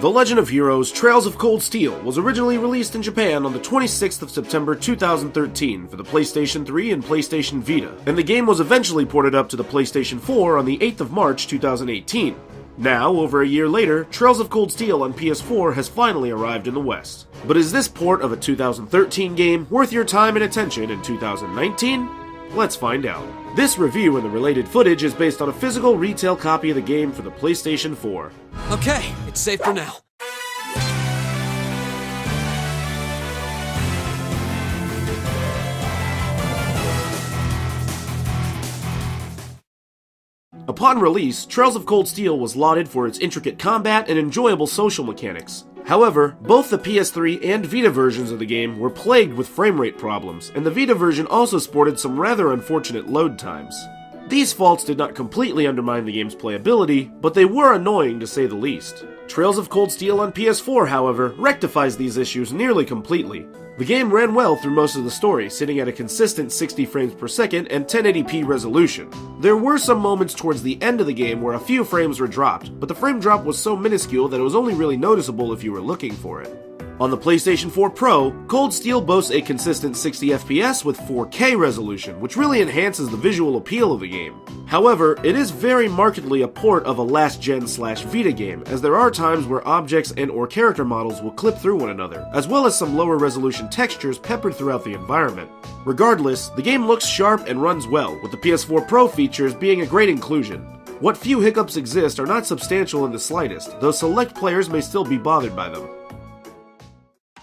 The Legend of Heroes Trails of Cold Steel was originally released in Japan on the 26th of September 2013 for the PlayStation 3 and PlayStation Vita, and the game was eventually ported up to the PlayStation 4 on the 8th of March 2018. Now, over a year later, Trails of Cold Steel on PS4 has finally arrived in the West. But is this port of a 2013 game worth your time and attention in 2019? Let's find out. This review and the related footage is based on a physical retail copy of the game for the PlayStation 4. Okay, it's safe for now. Upon release, Trails of Cold Steel was lauded for its intricate combat and enjoyable social mechanics. However, both the PS3 and Vita versions of the game were plagued with frame rate problems, and the Vita version also sported some rather unfortunate load times. These faults did not completely undermine the game's playability, but they were annoying to say the least. Trails of Cold Steel on PS4, however, rectifies these issues nearly completely. The game ran well through most of the story, sitting at a consistent 60 frames per second and 1080p resolution. There were some moments towards the end of the game where a few frames were dropped, but the frame drop was so minuscule that it was only really noticeable if you were looking for it. On the PlayStation 4 Pro, Cold Steel boasts a consistent 60 FPS with 4K resolution, which really enhances the visual appeal of the game. However, it is very markedly a port of a last-gen/Vita game, as there are times where objects and/or character models will clip through one another, as well as some lower resolution textures peppered throughout the environment. Regardless, the game looks sharp and runs well, with the PS4 Pro features being a great inclusion. What few hiccups exist are not substantial in the slightest, though select players may still be bothered by them.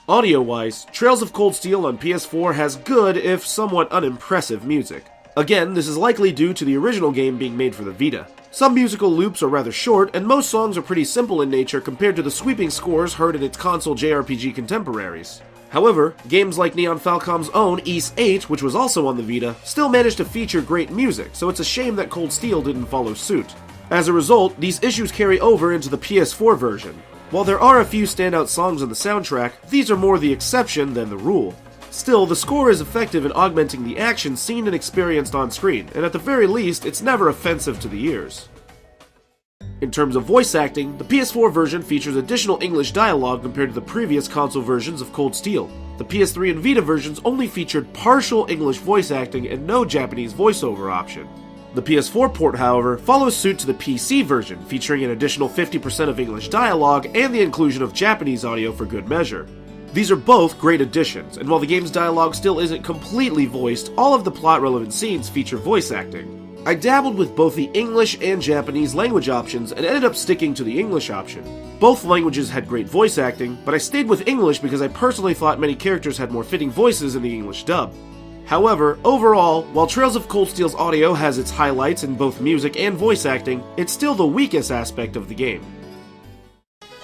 Audio-wise, Trails of Cold Steel on PS4 has good, if somewhat unimpressive, music. Again, this is likely due to the original game being made for the Vita. Some musical loops are rather short, and most songs are pretty simple in nature compared to the sweeping scores heard in its console JRPG contemporaries. However, games like Neon Falcom's own Ys 8, which was also on the Vita, still managed to feature great music, so it's a shame that Cold Steel didn't follow suit. As a result, these issues carry over into the PS4 version. While there are a few standout songs on the soundtrack, these are more the exception than the rule. Still, the score is effective in augmenting the action seen and experienced on screen, and at the very least, it's never offensive to the ears. In terms of voice acting, the PS4 version features additional English dialogue compared to the previous console versions of Cold Steel. The PS3 and Vita versions only featured partial English voice acting and no Japanese voiceover option. The PS4 port, however, follows suit to the PC version, featuring an additional 50% of English dialogue and the inclusion of Japanese audio for good measure. These are both great additions, and while the game's dialogue still isn't completely voiced, all of the plot-relevant scenes feature voice acting. I dabbled with both the English and Japanese language options and ended up sticking to the English option. Both languages had great voice acting, but I stayed with English because I personally thought many characters had more fitting voices in the English dub. However, overall, while Trails of Cold Steel's audio has its highlights in both music and voice acting, it's still the weakest aspect of the game.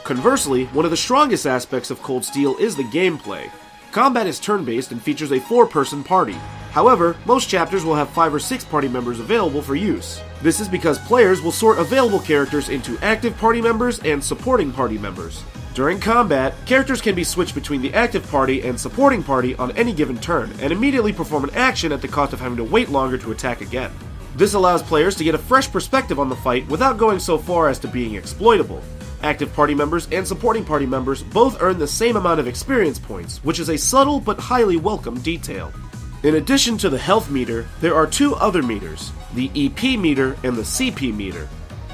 Conversely, one of the strongest aspects of Cold Steel is the gameplay. Combat is turn-based and features a 4-person party. However, most chapters will have 5 or 6 party members available for use. This is because players will sort available characters into active party members and supporting party members. During combat, characters can be switched between the active party and supporting party on any given turn, and immediately perform an action at the cost of having to wait longer to attack again. This allows players to get a fresh perspective on the fight without going so far as to being exploitable. Active party members and supporting party members both earn the same amount of experience points, which is a subtle but highly welcome detail. In addition to the health meter, there are 2 other meters, the EP meter and the CP meter.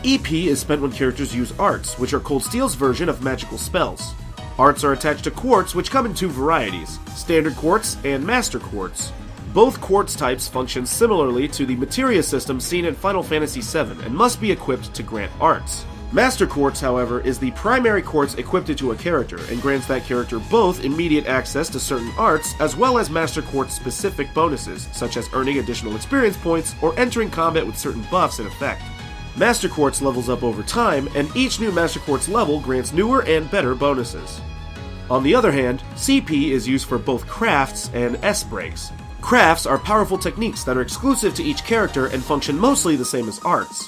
EP is spent when characters use arts, which are Cold Steel's version of magical spells. Arts are attached to quartz, which come in 2 varieties, standard quartz and master quartz. Both quartz types function similarly to the materia system seen in Final Fantasy VII and must be equipped to grant arts. Master Quartz, however, is the primary quartz equipped to a character and grants that character both immediate access to certain arts as well as Master Quartz specific bonuses, such as earning additional experience points or entering combat with certain buffs in effect. Master Quartz levels up over time, and each new Master Quartz level grants newer and better bonuses. On the other hand, CP is used for both crafts and S-breaks. Crafts are powerful techniques that are exclusive to each character and function mostly the same as arts.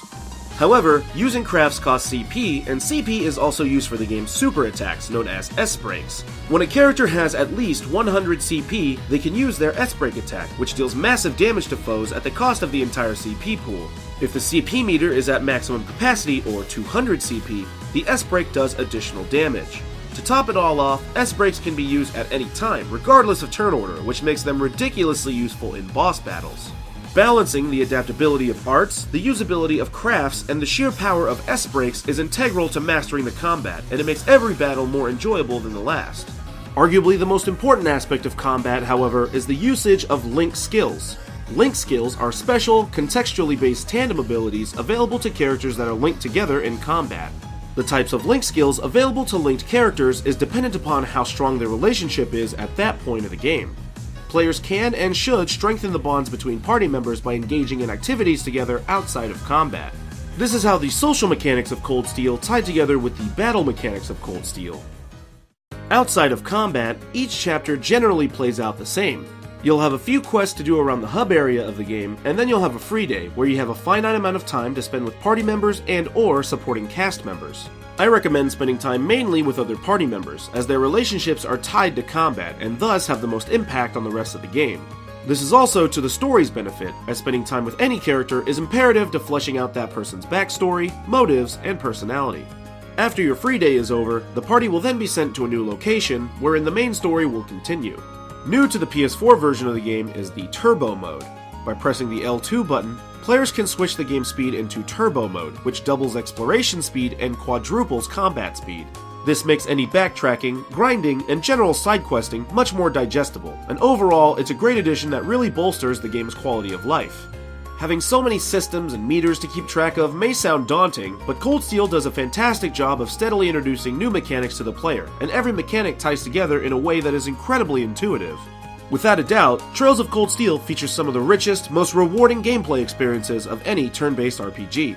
However, using crafts costs CP, and CP is also used for the game's super attacks, known as S-breaks. When a character has at least 100 CP, they can use their S-break attack, which deals massive damage to foes at the cost of the entire CP pool. If the CP meter is at maximum capacity, or 200 CP, the S-Break does additional damage. To top it all off, S-Breaks can be used at any time, regardless of turn order, which makes them ridiculously useful in boss battles. Balancing the adaptability of arts, the usability of crafts, and the sheer power of S-Breaks is integral to mastering the combat, and it makes every battle more enjoyable than the last. Arguably the most important aspect of combat, however, is the usage of link skills. Link skills are special, contextually based tandem abilities available to characters that are linked together in combat. The types of link skills available to linked characters is dependent upon how strong their relationship is at that point of the game. Players can and should strengthen the bonds between party members by engaging in activities together outside of combat. This is how the social mechanics of Cold Steel tie together with the battle mechanics of Cold Steel. Outside of combat, each chapter generally plays out the same. You'll have a few quests to do around the hub area of the game, and then you'll have a free day, where you have a finite amount of time to spend with party members and/or supporting cast members. I recommend spending time mainly with other party members, as their relationships are tied to combat and thus have the most impact on the rest of the game. This is also to the story's benefit, as spending time with any character is imperative to fleshing out that person's backstory, motives, and personality. After your free day is over, the party will then be sent to a new location, wherein the main story will continue. New to the PS4 version of the game is the Turbo mode. By pressing the L2 button, players can switch the game speed into Turbo mode, which doubles exploration speed and quadruples combat speed. This makes any backtracking, grinding, and general side questing much more digestible, and overall it's a great addition that really bolsters the game's quality of life. Having so many systems and meters to keep track of may sound daunting, but Cold Steel does a fantastic job of steadily introducing new mechanics to the player, and every mechanic ties together in a way that is incredibly intuitive. Without a doubt, Trails of Cold Steel features some of the richest, most rewarding gameplay experiences of any turn-based RPG.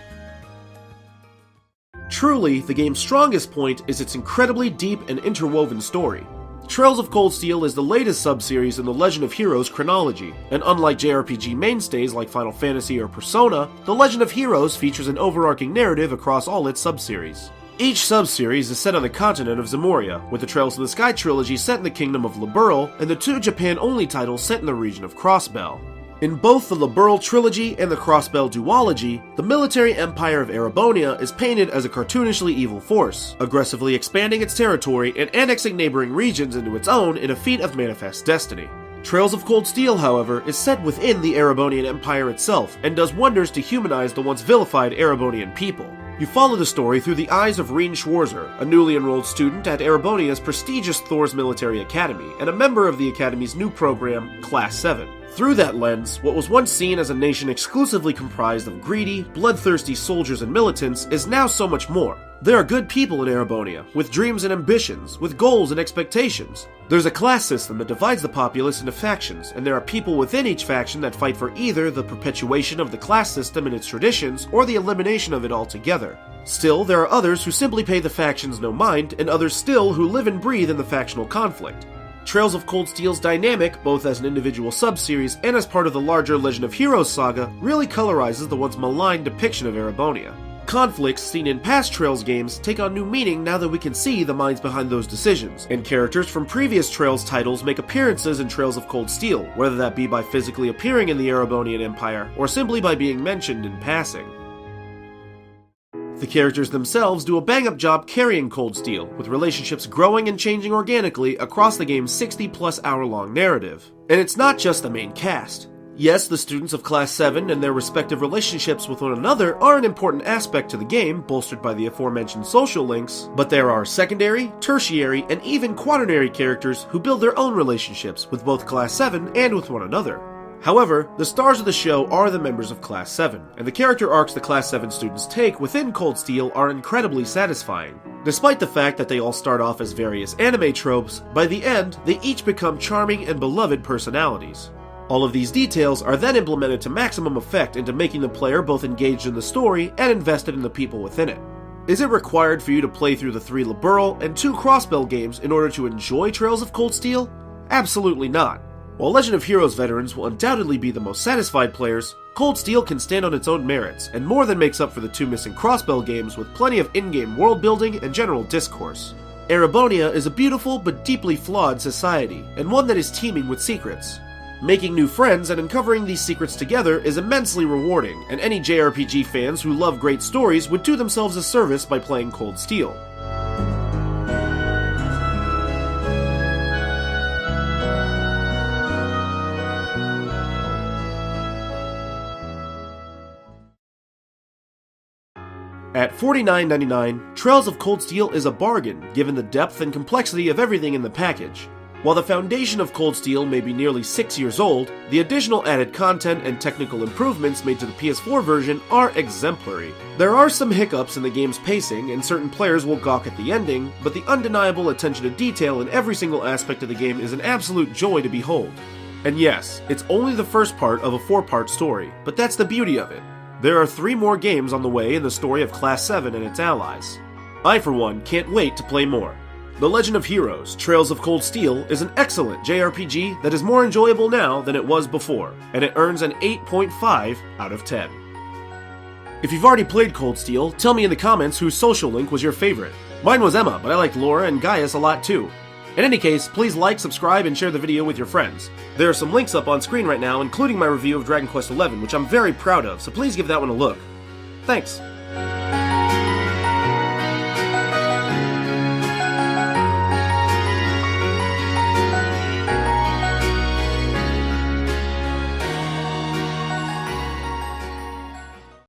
Truly, the game's strongest point is its incredibly deep and interwoven story. Trails of Cold Steel is the latest sub-series in the Legend of Heroes chronology, and unlike JRPG mainstays like Final Fantasy or Persona, the Legend of Heroes features an overarching narrative across all its sub-series. Each sub-series is set on the continent of Zemoria, with the Trails of the Sky trilogy set in the kingdom of Liberl, and the two Japan-only titles set in the region of Crossbell. In both the Liberl trilogy and the Crossbell duology, the military empire of Erebonia is painted as a cartoonishly evil force, aggressively expanding its territory and annexing neighboring regions into its own in a feat of manifest destiny. Trails of Cold Steel, however, is set within the Erebonian Empire itself, and does wonders to humanize the once vilified Erebonian people. You follow the story through the eyes of Rien Schwarzer, a newly enrolled student at Erebonia's prestigious Thor's Military Academy, and a member of the Academy's new program, Class 7. Through that lens, what was once seen as a nation exclusively comprised of greedy, bloodthirsty soldiers and militants is now so much more. There are good people in Erebonia, with dreams and ambitions, with goals and expectations. There's a class system that divides the populace into factions, and there are people within each faction that fight for either the perpetuation of the class system and its traditions, or the elimination of it altogether. Still, there are others who simply pay the factions no mind, and others still who live and breathe in the factional conflict. Trails of Cold Steel's dynamic, both as an individual sub-series and as part of the larger Legend of Heroes saga, really colorizes the once maligned depiction of Erebonia. Conflicts seen in past Trails games take on new meaning now that we can see the minds behind those decisions, and characters from previous Trails titles make appearances in Trails of Cold Steel, whether that be by physically appearing in the Erebonian Empire, or simply by being mentioned in passing. The characters themselves do a bang-up job carrying Cold Steel, with relationships growing and changing organically across the game's 60-plus hour-long narrative. And it's not just the main cast. Yes, the students of Class 7 and their respective relationships with one another are an important aspect to the game, bolstered by the aforementioned social links, but there are secondary, tertiary, and even quaternary characters who build their own relationships with both Class 7 and with one another. However, the stars of the show are the members of Class 7, and the character arcs the Class 7 students take within Cold Steel are incredibly satisfying. Despite the fact that they all start off as various anime tropes, by the end, they each become charming and beloved personalities. All of these details are then implemented to maximum effect into making the player both engaged in the story and invested in the people within it. Is it required for you to play through the 3 Liberl and 2 Crossbell games in order to enjoy Trails of Cold Steel? Absolutely not. While Legend of Heroes veterans will undoubtedly be the most satisfied players, Cold Steel can stand on its own merits, and more than makes up for the 2 missing Crossbell games with plenty of in-game world building and general discourse. Erebonia is a beautiful but deeply flawed society, and one that is teeming with secrets. Making new friends and uncovering these secrets together is immensely rewarding, and any JRPG fans who love great stories would do themselves a service by playing Cold Steel. At $49.99, Trails of Cold Steel is a bargain given the depth and complexity of everything in the package. While the foundation of Cold Steel may be nearly 6 years old, the additional added content and technical improvements made to the PS4 version are exemplary. There are some hiccups in the game's pacing, and certain players will gawk at the ending, but the undeniable attention to detail in every single aspect of the game is an absolute joy to behold. And yes, it's only the first part of a 4-part story, but that's the beauty of it. There are 3 more games on the way in the story of Class 7 and its allies. I, for one, can't wait to play more. The Legend of Heroes, Trails of Cold Steel is an excellent JRPG that is more enjoyable now than it was before, and it earns an 8.5 out of 10. If you've already played Cold Steel, tell me in the comments whose social link was your favorite. Mine was Emma, but I liked Laura and Gaius a lot too. In any case, please like, subscribe, and share the video with your friends. There are some links up on screen right now, including my review of Dragon Quest XI, which I'm very proud of, so please give that one a look. Thanks.